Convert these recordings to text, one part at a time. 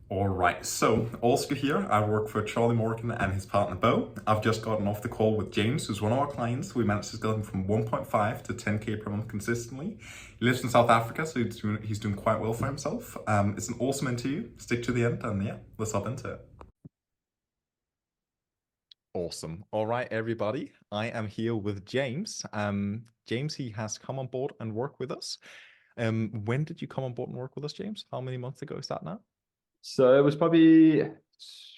All right, so Oscar here. I work for Charlie Morgan and his partner Bo. I've just gotten off the call with James, who's one of our clients. We managed to scale him from 1.5 to 10K per month consistently. He lives in South Africa, so he's doing quite well for himself. It's an awesome interview. Stick to the end, and yeah, let's hop into it. Awesome. All right, everybody. I am here with James. James, he has come on board and worked with us. When did you come on board and work with us, James? How many months ago is that now? So it was probably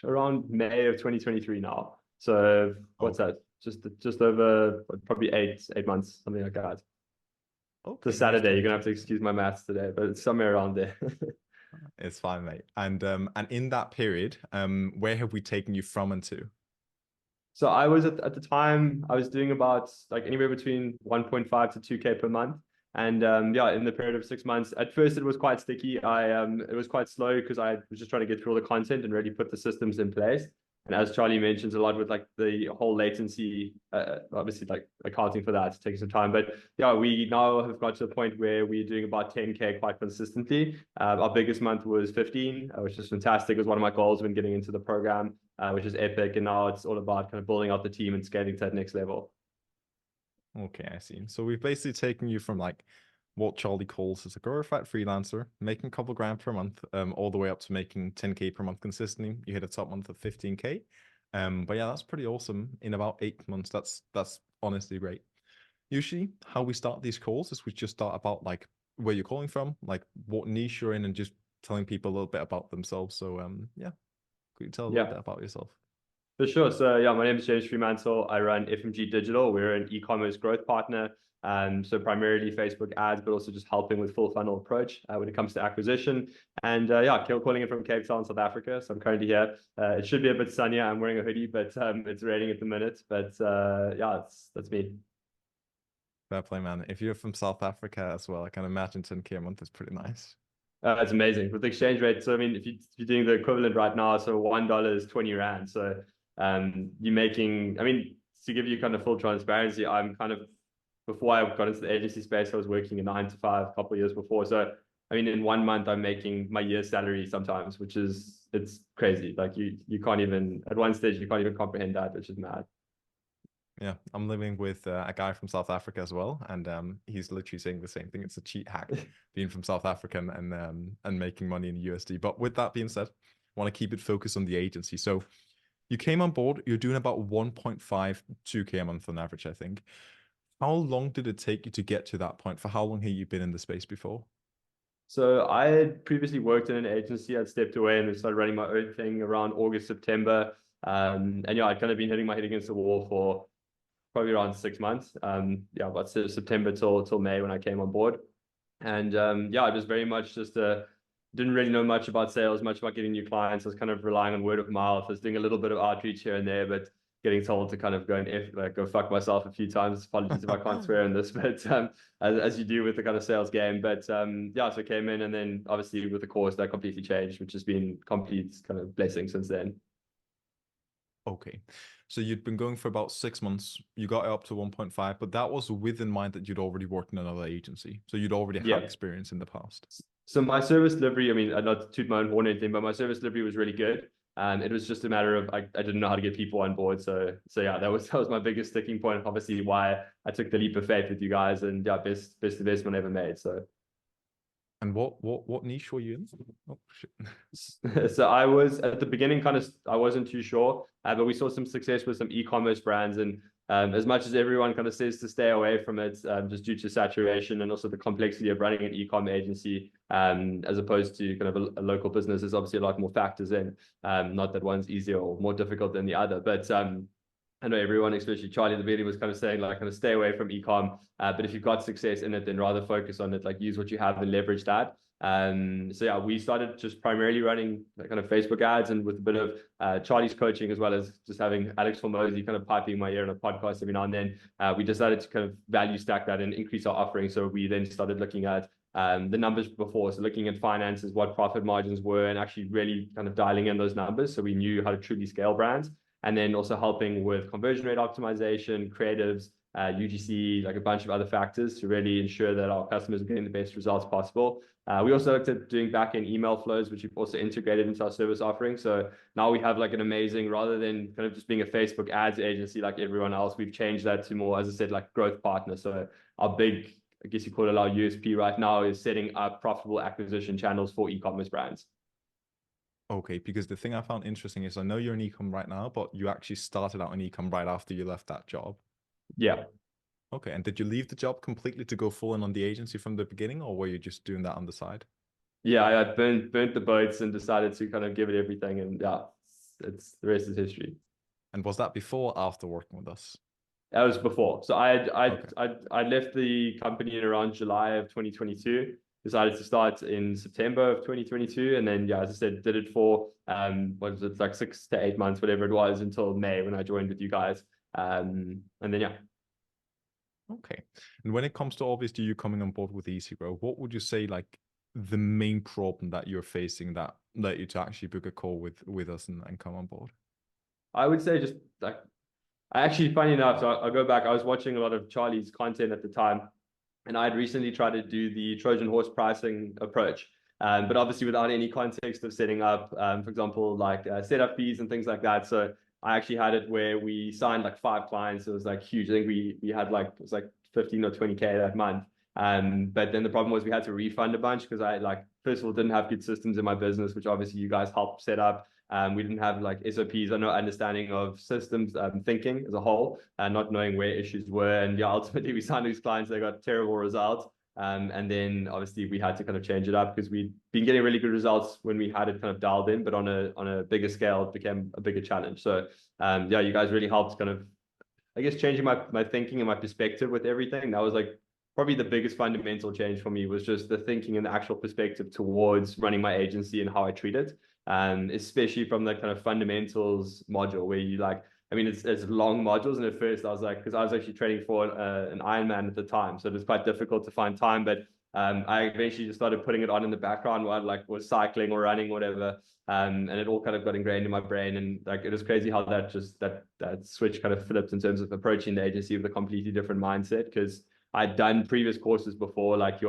around May of 2023 now. So what's Okay. that? Just over probably eight months, something like that. It's Okay, a nice Saturday. to You're meet gonna you. have to excuse my maths today, but it's somewhere around there. It's fine, mate. And in that period, where have we taken you from and to? So I was at the time I was doing about like anywhere between 1.5 to 2K per month. And yeah, in the period of 6 months, at first it was quite sticky. It was quite slow because I was just trying to get through all the content and really put the systems in place. And as Charlie mentions a lot with like the whole latency, obviously like accounting for that, taking some time. But yeah, we now have got to the point where we're doing about 10K quite consistently. Our biggest month was 15, which is fantastic. It was one of my goals when getting into the program, which is epic. And now it's all about kind of building out the team and scaling to that next level. Okay, I see. So we've basically taken you from like what Charlie calls as a glorified freelancer, making a couple grand per month, all the way up to making 10K per month consistently. You hit a top month of 15K. But yeah, that's pretty awesome in about 8 months. That's honestly great. Usually, how we start these calls is we just start about like where you're calling from, like what niche you're in, and just telling people a little bit about themselves. So yeah, could you tell a little Yeah. bit about yourself? For sure. So yeah, my name is James Freemantle. I run FMG Digital. We're an e-commerce growth partner. So primarily Facebook ads, but also just helping with full funnel approach when it comes to acquisition. And yeah, calling in from Cape Town, South Africa. So I'm currently here. It should be a bit sunnier. I'm wearing a hoodie, but it's raining at the minute. But yeah, that's me. Fair play, man. If you're from South Africa as well, I can imagine 10K a month is pretty nice. It's amazing with the exchange rate. So I mean, if you're doing the equivalent right now, so $1 is 20 rand. So you're making. I mean, to give you kind of full transparency, I'm kind of before I got into the agency space, I was working a 9 to 5 a couple of years before. So I mean, in 1 month, I'm making my year's salary sometimes, which is it's crazy. Like you can't even at one stage you can't even comprehend that, which is mad. Yeah, I'm living with a guy from South Africa as well, and he's literally saying the same thing. It's a cheat hack being from South Africa and making money in USD. But with that being said, I want to keep it focused on the agency. So you came on board, you're doing about 1.5, 2K a month on average, I think. How long did it take you to get to that point? For how long have you been in the space before? So I had previously worked in an agency. I'd stepped away and started running my own thing around August, September. And yeah, I'd kind of been hitting my head against the wall for probably around 6 months. Yeah, about September till May when I came on board. And yeah, I was very much just didn't really know much about sales, much about getting new clients. I was kind of relying on word of mouth. I was doing a little bit of outreach here and there, but getting told to kind of go and like go fuck myself a few times. Apologies if I can't swear in this, but as you do with the kind of sales game. But yeah, so I came in and then obviously with the course that completely changed, which has been complete kind of blessing since then. Okay. So you'd been going for about 6 months. You got it up to 1.5, but that was with in mind that you'd already worked in another agency. So you'd already had Yeah. experience in the past. So my service delivery, I mean, I not to toot my own horn or anything, but my service delivery was really good. It was just a matter of I didn't know how to get people on board. So yeah, that was my biggest sticking point. Obviously, why I took the leap of faith with you guys, and yeah, best investment I ever made. So And what niche were you in? Oh shit. so I was at the beginning kind of I wasn't too sure, but we saw some success with some e-commerce brands, and as much as everyone kind of says to stay away from it, just due to saturation and also the complexity of running an e-com agency, as opposed to kind of a local business, there's obviously a lot more factors in. Not that one's easier or more difficult than the other, but I know everyone, especially Charlie at the beginning, was kind of saying like kind of stay away from e-com. But if you've got success in it, then rather focus on it, like use what you have and leverage that. So yeah, we started just primarily running kind of Facebook ads and with a bit of Charlie's coaching, as well as just having Alex Formosi kind of piping my ear on a podcast every now and then. We decided to kind of value stack that and increase our offering. So we then started looking at the numbers before. So looking at finances, what profit margins were, and actually really kind of dialing in those numbers. So we knew how to truly scale brands. And then also helping with conversion rate optimization, creatives, UGC, like a bunch of other factors to really ensure that our customers are getting the best results possible. We also looked at doing back-end email flows, which we've also integrated into our service offering. So now we have like an amazing, rather than kind of just being a Facebook ads agency like everyone else, we've changed that to more, as I said, like growth partner. So our big, I guess you call it our USP right now, is setting up profitable acquisition channels for e-commerce brands. Okay, because the thing I found interesting is I know you're in ecom right now, but you actually started out in ecom right after you left that job. Yeah. Okay, and did you leave the job completely to go full in on the agency from the beginning, or were you just doing that on the side? Yeah, I burnt the boats and decided to kind of give it everything, and yeah, it's the rest is history. And was that before or after working with us? That was before. So Okay. I left the company in around July of 2022. Decided to start in September of 2022, and then yeah, as I said, did it for what was it, like 6 to 8 months, whatever it was, until May when I joined with you guys. And then yeah. Okay. And when it comes to obviously you coming on board with EasyGrow, what would you say like the main problem that you're facing that led you to actually book a call with us and come on board? I would say just like I actually, funny enough, so I'll go back. I was watching a lot of Charlie's content at the time, and I had recently tried to do the Trojan horse pricing approach. But obviously without any context of setting up, for example, like setup fees and things like that. So I actually had it where we signed like 5 clients. It was like huge. I think we had like, it was like 15 or 20K that month. But then the problem was we had to refund a bunch because I like, first of all, didn't have good systems in my business, which obviously you guys helped set up. We didn't have like SOPs or no understanding of systems thinking as a whole, and not knowing where issues were. And yeah, ultimately we signed these clients, they got terrible results. And then obviously we had to kind of change it up because we'd been getting really good results when we had it kind of dialed in, but on a bigger scale, it became a bigger challenge. So yeah, you guys really helped kind of, I guess, changing my thinking and my perspective with everything. That was like probably the biggest fundamental change for me, was just the thinking and the actual perspective towards running my agency and how I treat it. Especially from the kind of fundamentals module where you like, I mean, it's long modules. And at first I was like, because I was actually training for an Ironman at the time. So it was quite difficult to find time, but I eventually just started putting it on in the background while I like was cycling or running, whatever. And it all kind of got ingrained in my brain. And like, it was crazy how that switch kind of flipped in terms of approaching the agency with a completely different mindset. Because I'd done previous courses before, like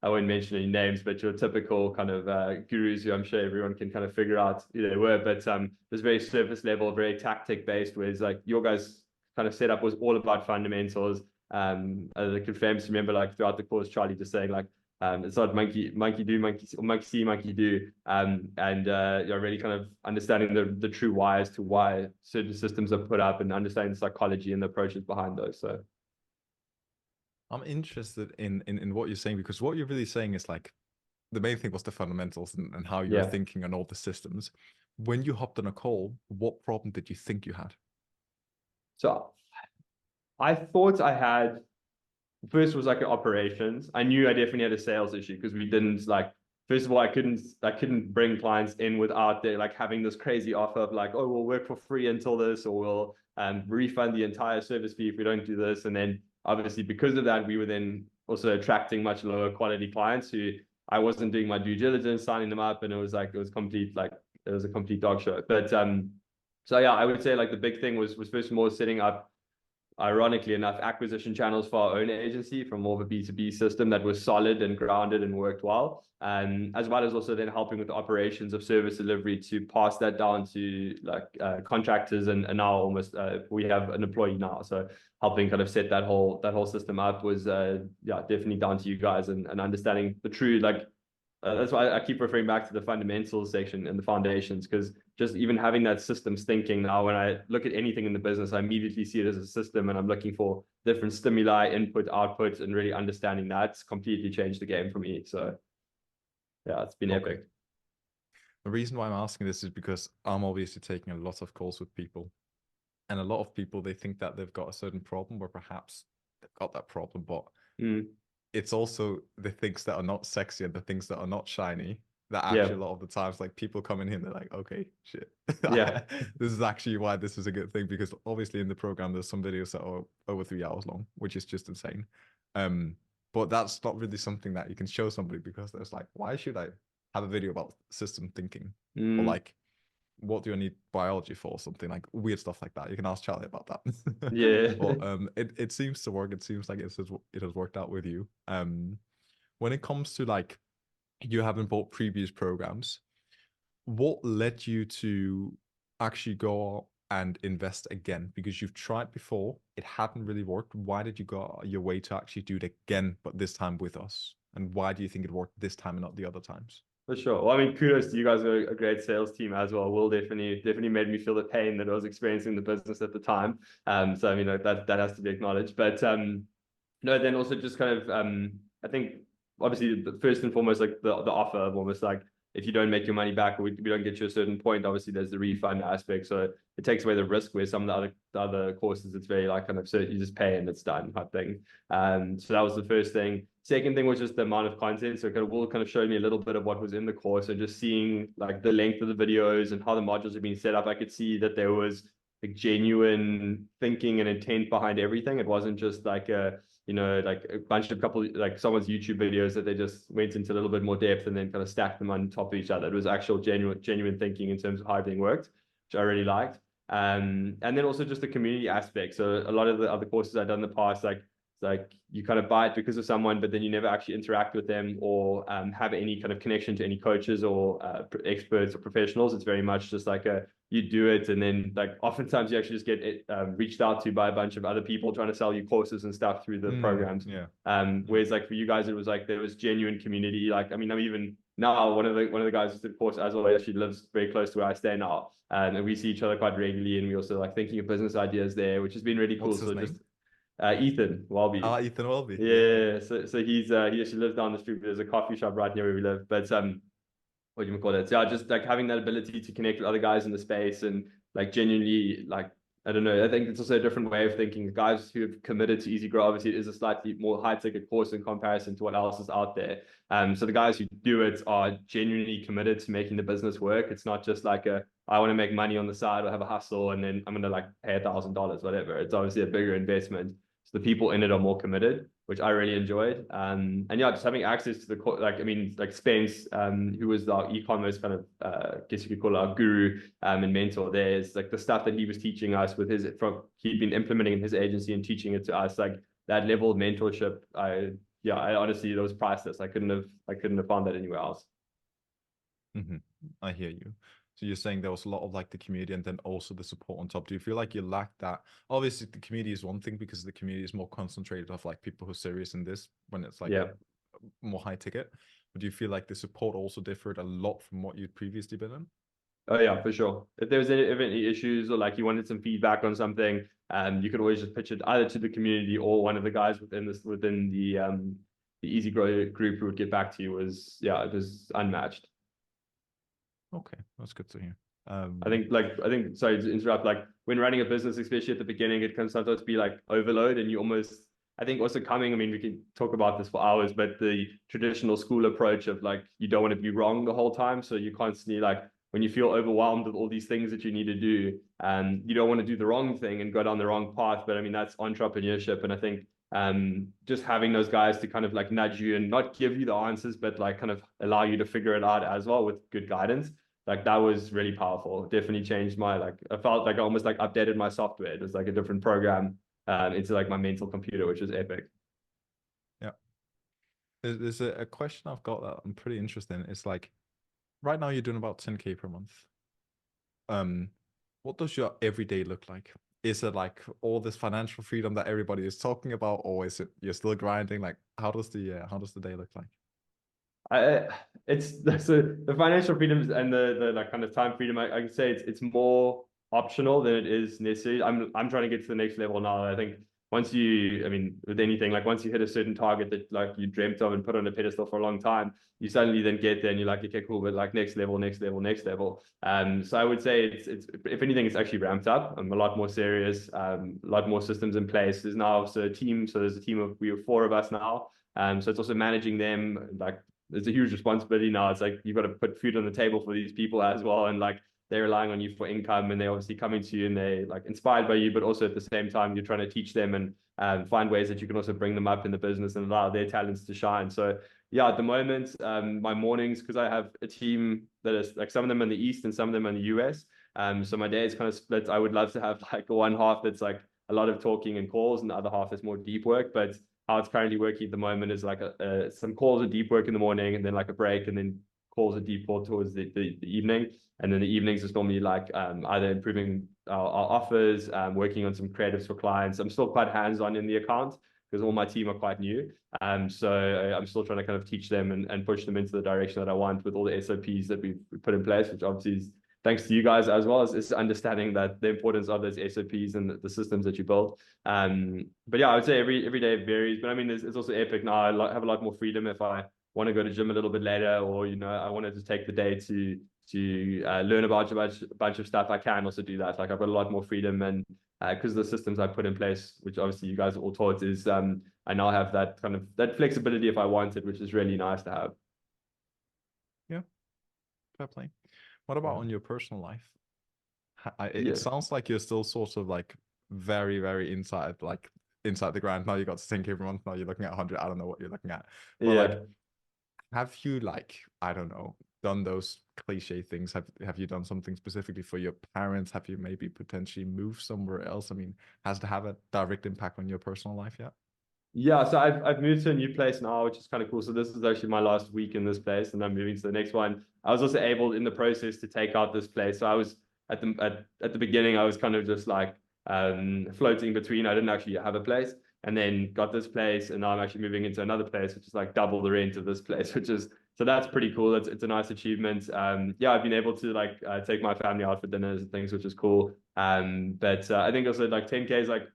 I won't mention any names, but your typical kind of gurus who I'm sure everyone can kind of figure out who they were. But it was very surface level, very tactic based, whereas like your guys' kind of setup was all about fundamentals. As I can famous remember, like throughout the course, Charlie just saying like, it's not monkey do, monkey, or monkey see, monkey do. And you're really kind of understanding the true why as to why certain systems are put up, and understanding the psychology and the approaches behind those. So I'm interested in what you're saying, because what you're really saying is like the main thing was the fundamentals and how you're yeah. thinking on all the systems. When you hopped on a call, what problem did you think you had? So I thought I had, first was like operations. I knew I definitely had a sales issue because we didn't like, first of all, I couldn't bring clients in without they like having this crazy offer of like, oh, we'll work for free until this, or we'll refund the entire service fee if we don't do this. And then obviously because of that, we were then also attracting much lower quality clients who I wasn't doing my due diligence, signing them up, and it was a complete dog show. But so yeah, I would say like the big thing was first of all setting up, ironically enough, acquisition channels for our own agency from more of a B2B system that was solid and grounded and worked well. As well as also then helping with the operations of service delivery to pass that down to like contractors, and now almost we have an employee now. So helping kind of set that whole system up was yeah, definitely down to you guys, and understanding the true like that's why I keep referring back to the fundamentals section and the foundations, because just even having that systems thinking now, when I look at anything in the business, I immediately see it as a system, and I'm looking for different stimuli, input, output, and really understanding that's completely changed the game for me. So yeah, it's been Okay. epic. The reason why I'm asking this is because I'm obviously taking a lot of calls with people, and a lot of people, they think that they've got a certain problem, or perhaps they've got that problem, but it's also the things that are not sexy and the things that are not shiny that Yeah, actually a lot of the times like people come in here and they're like, okay, shit. yeah, This is actually why this is a good thing, because obviously in the program there's some videos that are over 3 hours long, which is just insane. But that's not really something that you can show somebody, because there's like, why should I have a video about system thinking? Or like what do I need biology for? Something like weird stuff like that. You can ask Charlie about that. Yeah. But it seems to work. It seems like it has worked out with you. When it comes to like you haven't bought previous programs, what led you to actually go and invest again? Because you've tried before, it hadn't really worked. Why did you go your way to actually do it again, but this time with us? And why do you think it worked this time and not the other times? For sure. Well, I mean, kudos to you guys. Are a great sales team as well. Will definitely made me feel the pain that I was experiencing in the business at the time. So I mean, that has to be acknowledged. But no, then also just kind of I think obviously the first and foremost, like the offer of almost like if you don't make your money back or we don't get you a certain point, obviously there's the refund aspect. So it takes away the risk, where some of the other courses it's very like kind of so you just pay and it's done type thing. So that was the first thing. Second thing was just the amount of content. So Will kind of showed me a little bit of what was in the course, and just seeing like the length of the videos and how the modules have been set up. I could see that there was like genuine thinking and intent behind everything. It wasn't just like like a bunch of like someone's YouTube videos that they just went into a little bit more depth and then kind of stacked them on top of each other. It was actual genuine thinking in terms of how everything worked, which I really liked. And then also just the community aspect. So a lot of the other courses I've done in the past, like you kind of buy it because of someone, but then you never actually interact with them or have any kind of connection to any coaches or experts or professionals. It's very much just like you do it, and then like oftentimes you actually just get reached out to by a bunch of other people trying to sell you courses and stuff through the programs. Yeah. Whereas like for you guys, it was like there was genuine community. Like I mean, I'm even now one of the guys who did the course as well actually lives very close to where I stay now, and we see each other quite regularly, and we also like thinking of business ideas there, which has been really cool. What's his So name? just Ethan Welby. Ethan Welby. Yeah. So he actually lives down the street. There's a coffee shop right near where we live. But what do you call it? So yeah, just like having that ability to connect with other guys in the space and like genuinely like I don't know. I think it's also a different way of thinking. The guys who have committed to EasyGrow, obviously, it is a slightly more high ticket course in comparison to what else is out there. So the guys who do it are genuinely committed to making the business work. It's not just like I want to make money on the side or have a hustle and then I'm going to like pay $1,000, whatever. It's obviously a bigger investment. So the people in it are more committed, which I really enjoyed. And yeah, just having access to the like Spence, who was our e-commerce kind of guess you could call it our guru and mentor. There's like the stuff that he was teaching us with he'd been implementing in his agency and teaching it to us, like that level of mentorship. I honestly, it was priceless. I couldn't have found that anywhere else. I hear you. So you're saying there was a lot of like the community and then also the support on top. Do you feel like you lack that? Obviously, the community is one thing because the community is more concentrated of like people who are serious in this when it's like more high ticket. But do you feel like the support also differed a lot from what you'd previously been in? Oh yeah, for sure. If there was any issues or like you wanted some feedback on something, you could always just pitch it either to the community or one of the guys within the EasyGrow group who would get back to you. It was unmatched. Okay, that's good to hear. I think sorry to interrupt, like when running a business, especially at the beginning, it can sometimes be like overload and you almost, I think also I mean, we can talk about this for hours, but the traditional school approach of like, you don't want to be wrong the whole time. So you constantly like, when you feel overwhelmed with all these things that you need to do, and you don't want to do the wrong thing and go down the wrong path. But I mean, that's entrepreneurship. And I think just having those guys to kind of like nudge you and not give you the answers, but like kind of allow you to figure it out as well with good guidance. Like that was really powerful. Definitely changed I felt like I almost like updated my software. It was like a different program into like my mental computer, which was epic. Yeah. There's a question I've got that I'm pretty interested in. It's like, right now you're doing about 10K per month. What does your everyday look like? Is it like all this financial freedom that everybody is talking about, or is it you're still grinding? Like, how does the day look like? It's so the financial freedoms and the like kind of time freedom. I can say it's more optional than it is necessary. I'm trying to get to the next level now. I think once I mean, with anything, like once you hit a certain target that like you dreamt of and put on a pedestal for a long time, you suddenly then get there and you're like, okay, cool, but like next level. So I would say it's if anything, it's actually ramped up. I'm a lot more serious, a lot more systems in place. There's now also a team. So there's a team of, we have 4 of us now. So it's also managing them. Like there's a huge responsibility now. It's like you've got to put food on the table for these people as well. And like they're relying on you for income, and they're obviously coming to you and they like inspired by you, but also at the same time, you're trying to teach them and find ways that you can also bring them up in the business and allow their talents to shine. So yeah, at the moment, my mornings, because I have a team that is like some of them in the East and some of them in the US. So my day is kind of split. I would love to have like one half that's like a lot of talking and calls, and the other half is more deep work. But how it's currently working at the moment is like some calls and deep work in the morning, and then like a break, and then calls and deep work towards the evening. And then the evenings is normally like either improving our offers, working on some creatives for clients. I'm still quite hands-on in the account because all my team are quite new. So I'm still trying to kind of teach them and push them into the direction that I want with all the SOPs that we've put in place, which obviously is thanks to you guys as well as understanding that the importance of those SOPs and the systems that you build. But yeah, I would say every day varies. But I mean, it's also epic now. I have a lot more freedom if I want to go to gym a little bit later, or I want to just take the day to learn about a bunch of stuff. I can also do that. Like I've got a lot more freedom, and because the systems I put in place, which obviously you guys are all taught, is I now have that kind of that flexibility if I wanted, which is really nice to have. Yeah, fair play. What about on your personal life? It Yeah. sounds like you're still sort of like very, very inside the grind. Now you got to think every month. Now you're looking at 100. I don't know what you're looking at, but like, Yeah. have you like, I don't know, done those cliche things? Have you done something specifically for your parents? Have you maybe potentially moved somewhere else? I mean, has it have a direct impact on your personal life yet? Yeah, so I've moved to a new place now, which is kind of cool. So this is actually my last week in this place, and I'm moving to the next one. I was also able in the process to take out this place. So I was at the beginning, I was kind of just like floating between. I didn't actually have a place, and then got this place, and now I'm actually moving into another place, which is like double the rent of this place, which is so that's pretty cool. It's a nice achievement. Yeah, I've been able to like take my family out for dinners and things, which is cool. But I think also like 10K is like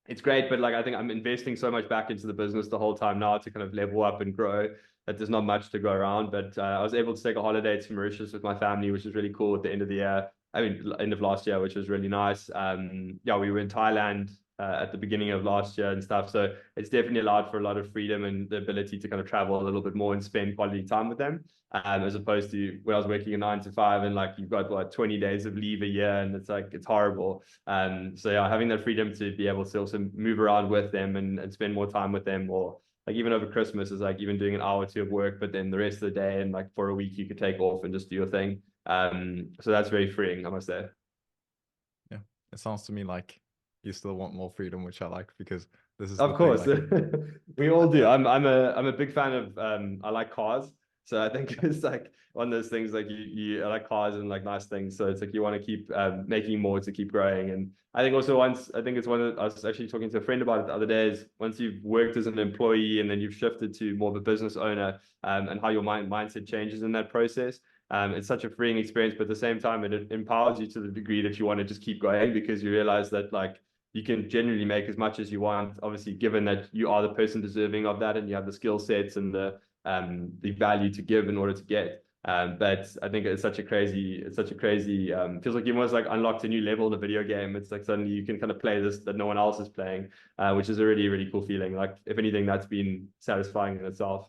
it's great, but like I think I'm investing so much back into the business the whole time now to kind of level up and grow that there's not much to go around. But I was able to take a holiday to Mauritius with my family, which was really cool at the end of the year. I mean, end of last year, which was really nice. Yeah, we were in Thailand at the beginning of last year and stuff. So it's definitely allowed for a lot of freedom and the ability to kind of travel a little bit more and spend quality time with them. As opposed to when I was working a 9 to 5 and like you've got what 20 days of leave a year and it's like it's horrible. So yeah, having that freedom to be able to also move around with them and spend more time with them, or like even over Christmas is like even doing an hour or two of work, but then the rest of the day and like for a week you could take off and just do your thing. So that's very freeing, I must say. Yeah, it sounds to me like you still want more freedom, which I like because this is the Of thing. course, Like, we all do. I'm a big fan of I like cars, so I think it's like one of those things like you I like cars and like nice things. So it's like you want to keep making more to keep growing. And I think also once I think it's one of I was actually talking to a friend about it the other day is once you've worked as an employee and then you've shifted to more of a business owner and how your mindset changes in that process. It's such a freeing experience, but at the same time, it empowers you to the degree that you want to just keep going because you realize that like you can generally make as much as you want, obviously, given that you are the person deserving of that and you have the skill sets and the value to give in order to get. But I think it's such a crazy, feels like you almost like unlocked a new level in a video game. It's like suddenly you can kind of play this that no one else is playing, which is a really, really cool feeling. Like, if anything, that's been satisfying in itself.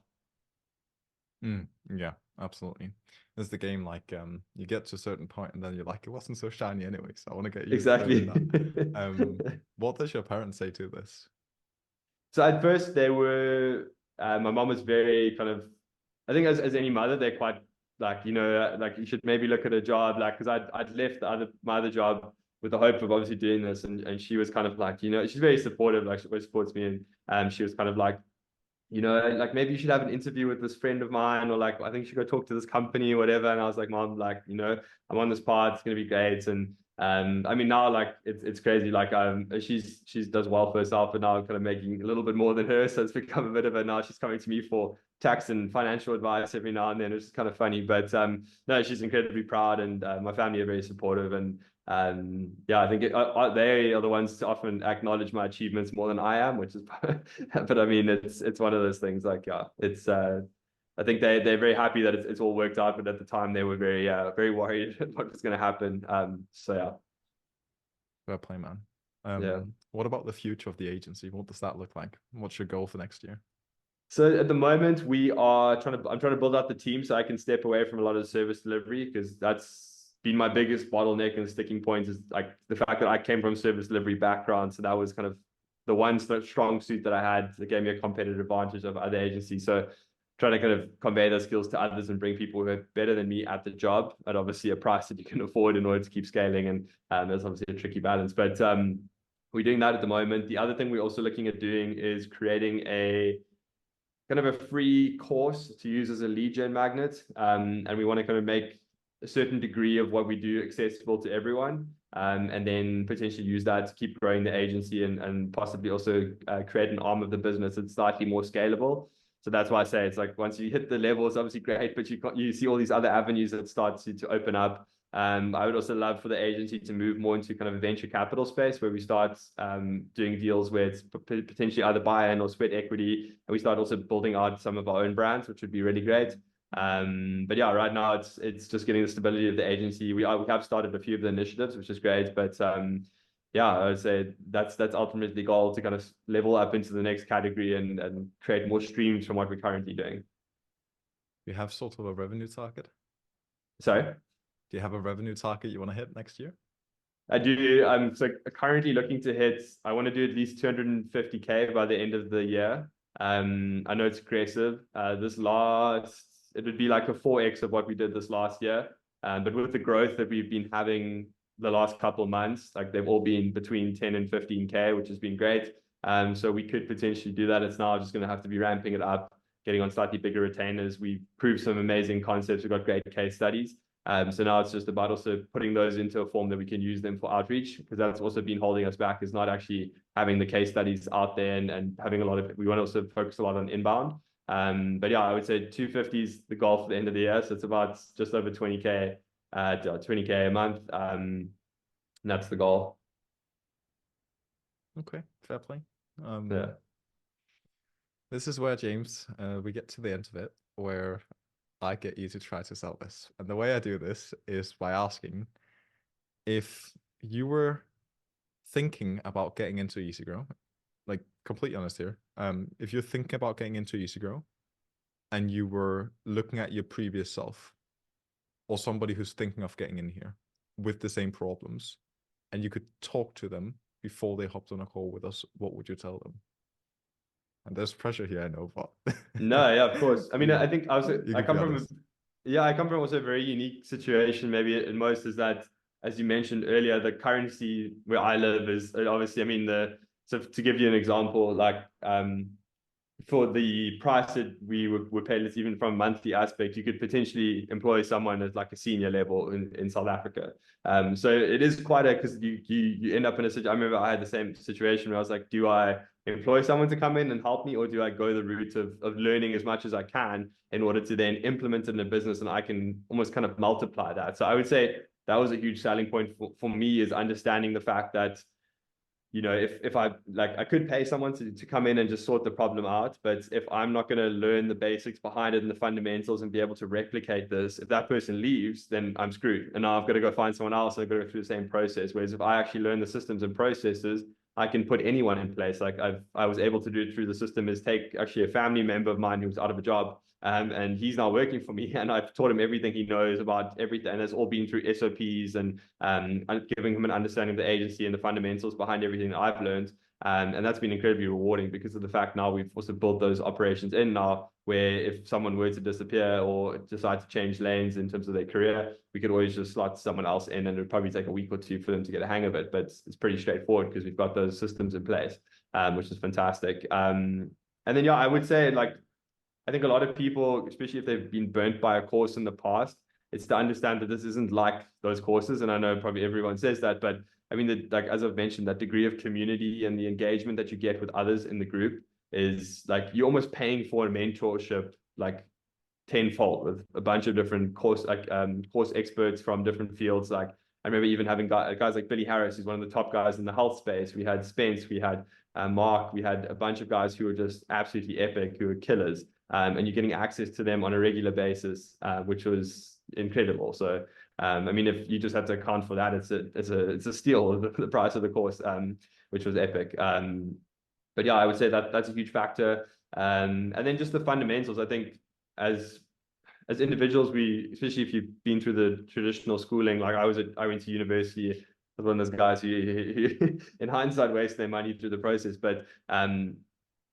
yeah, absolutely. There's the game like you get to a certain point and then you're like, it wasn't so shiny anyway, so I want to get even further than Exactly. that. What does your parents say to this? So at first they were, my mom was very kind of, I think as any mother, they're quite like, like you should maybe look at a job, like, because I'd left my other job with the hope of obviously doing this. And she was kind of like, she's very supportive, like she always supports me. And she was kind of like, like maybe you should have an interview with this friend of mine, or like I think you should go talk to this company or whatever. And I was like, Mom, like, I'm on this part, it's gonna be great. And I mean now like it's crazy. Like she's does well for herself, but now I'm kind of making a little bit more than her. So it's become a bit of a now she's coming to me for tax and financial advice every now and then, which is kind of funny. But no, she's incredibly proud, and my family are very supportive. And yeah, I think they are the ones to often acknowledge my achievements more than I am, which is, but I mean, it's one of those things. Like, yeah, it's. I think they're very happy that it's all worked out, but at the time they were very worried what was going to happen. So yeah, Fair play, man. yeah. What about the future of the agency? What does that look like? What's your goal for next year? So at the moment I'm trying to build out the team so I can step away from a lot of service delivery because that's been my biggest bottleneck and sticking point is like the fact that I came from service delivery background. So that was kind of the one strong suit that I had that gave me a competitive advantage of other agencies. So trying to kind of convey those skills to others and bring people who are better than me at the job at obviously a price that you can afford in order to keep scaling. And there's obviously a tricky balance, but we're doing that at the moment. The other thing we're also looking at doing is creating a kind of a free course to use as a lead gen magnet. And we want to kind of make a certain degree of what we do accessible to everyone. And then potentially use that to keep growing the agency and possibly also create an arm of the business that's slightly more scalable. So that's why I say it's like once you hit the level, it's obviously great, but you see all these other avenues that start to open up. I would also love for the agency to move more into kind of a venture capital space where we start doing deals where it's potentially either buy-in or sweat equity, and we start also building out some of our own brands, which would be really great. But yeah, right now it's just getting the stability of the agency. We have started a few of the initiatives, which is great, but yeah, I would say that's ultimately the goal, to kind of level up into the next category and create more streams from what we're currently doing. You have sort of a revenue target? Sorry? Do you have a revenue target you want to hit next year? I do. I'm so currently looking to hit, I want to do at least 250K by the end of the year. I know it's aggressive. It would be like a 4x of what we did this last year. But with the growth that we've been having the last couple of months, like they've all been between 10 and 15K, which has been great. So we could potentially do that. It's now just going to have to be ramping it up, getting on slightly bigger retainers. We've proved some amazing concepts. We've got great case studies. So now it's just about also putting those into a form that we can use them for outreach, because that's also been holding us back, is not actually having the case studies out there and having a lot of, we want to also focus a lot on inbound. But yeah, I would say 250 is the goal for the end of the year. So it's about just over 20K, 20K a month. And that's the goal. Okay, fair play. Yeah. This is where, James, we get to the end of it, where I get you to try to sell this. And the way I do this is by asking, if you were thinking about getting into EasyGrow, like completely honest here, if you're thinking about getting into EasyGrow and you were looking at your previous self or somebody who's thinking of getting in here with the same problems, and you could talk to them before they hopped on a call with us, what would you tell them? And there's pressure here, I know, but No, yeah, of course. I mean, I think I come from I come from also a very unique situation. Maybe in most is that, as you mentioned earlier, the currency where I live is obviously, I mean, so to give you an example, like for the price that we were paid, even from a monthly aspect, you could potentially employ someone at like a senior level in South Africa. So it is quite because you end up in a situation. I remember I had the same situation where I was like, do I employ someone to come in and help me, or do I go the route of learning as much as I can in order to then implement it in a business, and I can almost kind of multiply that. So I would say that was a huge selling point for me, is understanding the fact that, you know, if I like, I could pay someone to come in and just sort the problem out, but if I'm not going to learn the basics behind it and the fundamentals and be able to replicate this, if that person leaves, then I'm screwed. And now I've got to go find someone else and I've got to go through the same process. Whereas if I actually learn the systems and processes, I can put anyone in place. Like I was able to do it through the system, is take actually a family member of mine who was out of a job. And he's now working for me, and I've taught him everything he knows about everything, and it's all been through SOPs and giving him an understanding of the agency and the fundamentals behind everything that I've learned. And that's been incredibly rewarding, because of the fact now we've also built those operations in now, where if someone were to disappear or decide to change lanes in terms of their career, we could always just slot someone else in, and it would probably take a week or two for them to get a hang of it. But it's pretty straightforward because we've got those systems in place, which is fantastic. And then, yeah, I would say, like, I think a lot of people, especially if they've been burnt by a course in the past, it's to understand that this isn't like those courses. And I know probably everyone says that, but I mean, like, as I've mentioned, that degree of community and the engagement that you get with others in the group is like, you're almost paying for a mentorship, like tenfold, with a bunch of different course experts from different fields. Like, I remember even having guys like Billy Harris, who's one of the top guys in the health space. We had Spence, we had Mark, we had a bunch of guys who were just absolutely epic, who were killers. And you're getting access to them on a regular basis, which was incredible. So, I mean, if you just have to account for that, it's a steal of the price of the course, which was epic. But yeah, I would say that that's a huge factor. And then just the fundamentals. I think as individuals, especially if you've been through the traditional schooling, like I went to university. I was one of those guys who in hindsight, waste their money through the process. But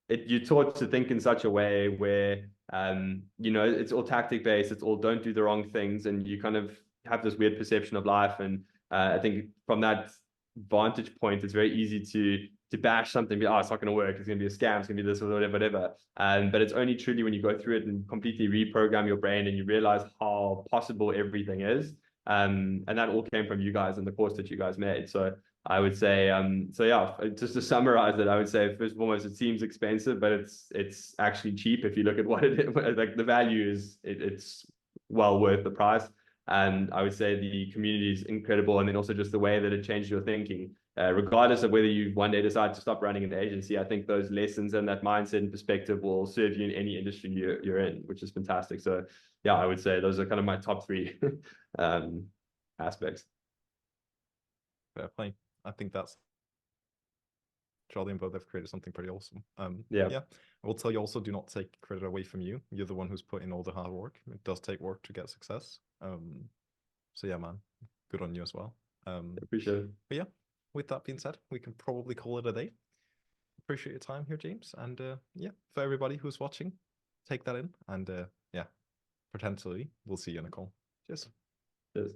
you're taught to think in such a way where You know, it's all tactic based. It's all don't do the wrong things, and you kind of have this weird perception of life. And I think from that vantage point, it's very easy to bash something, be, oh, it's not going to work, it's going to be a scam, it's going to be this or whatever, whatever. But it's only truly when you go through it and completely reprogram your brain and you realize how possible everything is. And that all came from you guys and the course that you guys made. So I would say, so yeah, just to summarize it, I would say first and foremost, it seems expensive, but it's actually cheap if you look at what it is. Like the value is, it's well worth the price. And I would say the community is incredible, and then also just the way that it changed your thinking. Regardless of whether you one day decide to stop running an agency, I think those lessons and that mindset and perspective will serve you in any industry you're in, which is fantastic. So yeah, I would say those are kind of my top three aspects. Fair play. I think that's Charlie and both have created something pretty awesome. Yeah. I will tell you also, do not take credit away from you. You're the one who's put in all the hard work. It does take work to get success. So yeah, man, good on you as well. Appreciate it. But yeah, with that being said, we can probably call it a day. Appreciate your time here, James. And yeah, for everybody who's watching, take that in. And yeah, potentially we'll see you in a call. Cheers. Cheers.